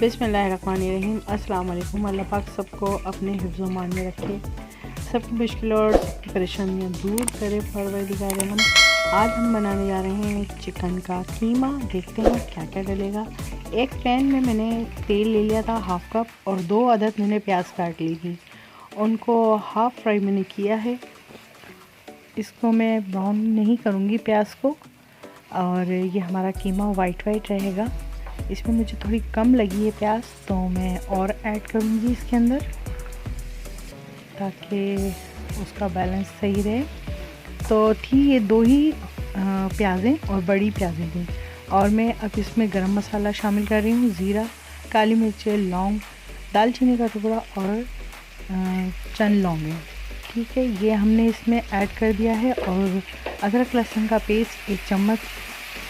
बिस्मिल्लाहिर्रहमानिर्रहीम। अस्सलाम वालेकुम। अल्लाह पाक सबको अपने हिफ्ज़ व मान में रखे, सबकी मुश्किलों और सबकी परेशानियाँ दूर करे परवरदिगार हम। आज हम बनाने जा रहे हैं चिकन का कीमा। देखते हैं क्या क्या डलेगा। एक पैन में मैंने तेल ले लिया था हाफ़ कप और 2 अदद मैंने प्याज काट ली थी, उनको हाफ़ फ्राई मैंने किया है। इसको मैं ब्राउन नहीं करूँगी प्याज को, और ये हमारा कीमा वाइट रहेगा। इसमें मुझे थोड़ी कम लगी है प्याज, तो मैं और ऐड करूँगी इसके अंदर ताकि उसका बैलेंस सही रहे। तो थी ये 2 ही प्याज़ें और बड़ी प्याज़ें थी। और मैं अब इसमें गरम मसाला शामिल कर रही हूँ, ज़ीरा, काली मिर्च, लौंग, दालचीनी का टुकड़ा और चंद लौंगे। ठीक है, ये हमने इसमें ऐड कर दिया है। और अदरक लहसुन का पेस्ट 1 चम्मच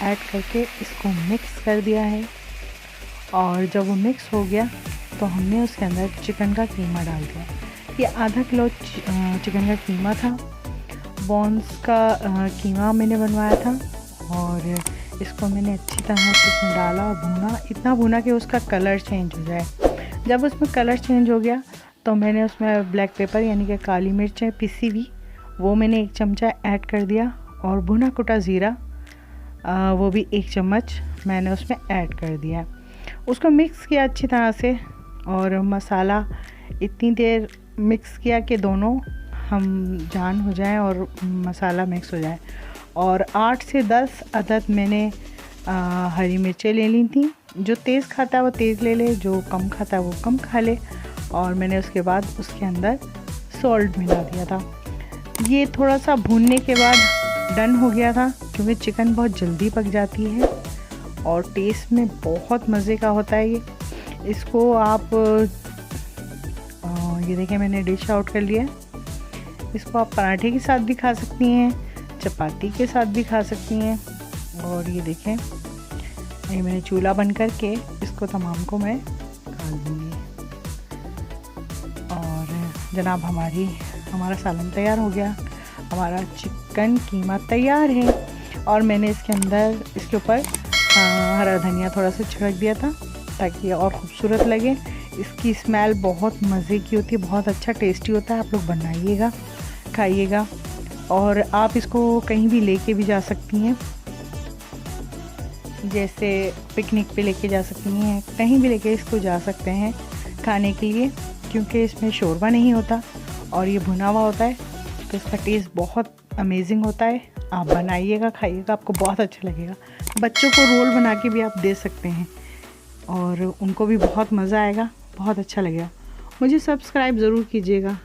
ऐड करके इसको मिक्स कर दिया है। और जब वो मिक्स हो गया तो हमने उसके अंदर चिकन का कीमा डाल दिया। ये आधा किलो चिकन का कीमा था, बॉन्स का कीमा मैंने बनवाया था। और इसको मैंने अच्छी तरह से इसमें डाला और भूना, इतना भूना कि उसका कलर चेंज हो जाए। जब उसमें कलर चेंज हो गया तो मैंने उसमें ब्लैक पेपर यानी कि काली मिर्च पिसी हुई, वो मैंने 1 चमचा ऐड कर दिया। और भुना कुटा ज़ीरा वो भी 1 चम्मच मैंने उसमें ऐड कर दिया। उसको मिक्स किया अच्छी तरह से, और मसाला इतनी देर मिक्स किया कि दोनों हम जान हो जाएं और मसाला मिक्स हो जाए। और 8 से 10 अदद मैंने हरी मिर्चें ले ली थी। जो तेज़ खाता है वो तेज़ ले ले, जो कम खाता है वो कम खा ले। और मैंने उसके बाद उसके अंदर सॉल्ट मिला दिया था। ये थोड़ा सा भूनने के बाद डन हो गया था, क्योंकि चिकन बहुत जल्दी पक जाती है और टेस्ट में बहुत मज़े का होता है ये। इसको आप ये देखें मैंने डिश आउट कर लिया। इसको आप पराठे के साथ भी खा सकती हैं, चपाती के साथ भी खा सकती हैं। और ये देखें, ये मैंने चूल्हा बंद करके इसको तमाम को मैं खा दूँगी। और जनाब हमारा सालन तैयार हो गया, हमारा चिकन कीमा तैयार है। और मैंने इसके ऊपर हरा धनिया थोड़ा सा छिड़क दिया था ताकि और ख़ूबसूरत लगे। इसकी स्मेल बहुत मज़े की होती है, बहुत अच्छा टेस्टी होता है। आप लोग बनाइएगा, खाइएगा। और आप इसको कहीं भी लेके भी जा सकती हैं, जैसे पिकनिक पे लेके जा सकती हैं, कहीं भी लेके इसको जा सकते हैं खाने के लिए, क्योंकि इसमें शोरबा नहीं होता और ये भुना हुआ होता है, तो इसका टेस्ट बहुत अमेजिंग होता है। आप बनाइएगा, खाइएगा, आपको बहुत अच्छा लगेगा। बच्चों को रोल बना के भी आप दे सकते हैं और उनको भी बहुत मज़ा आएगा, बहुत अच्छा लगेगा। मुझे सब्सक्राइब ज़रूर कीजिएगा,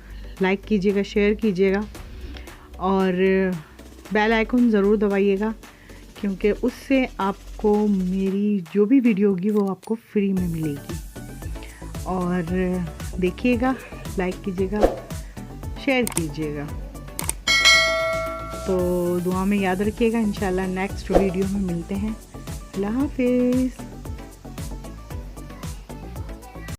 लाइक कीजिएगा, शेयर कीजिएगा और बेल आइकन ज़रूर दबाइएगा, क्योंकि उससे आपको मेरी जो भी वीडियो होगी वो आपको फ्री में मिलेगी। और देखिएगा, लाइक कीजिएगा, शेयर कीजिएगा। तो दुआ में याद रखिएगा। इंशाल्लाह नेक्स्ट वीडियो में मिलते हैं। अल्लाह हाफिज़।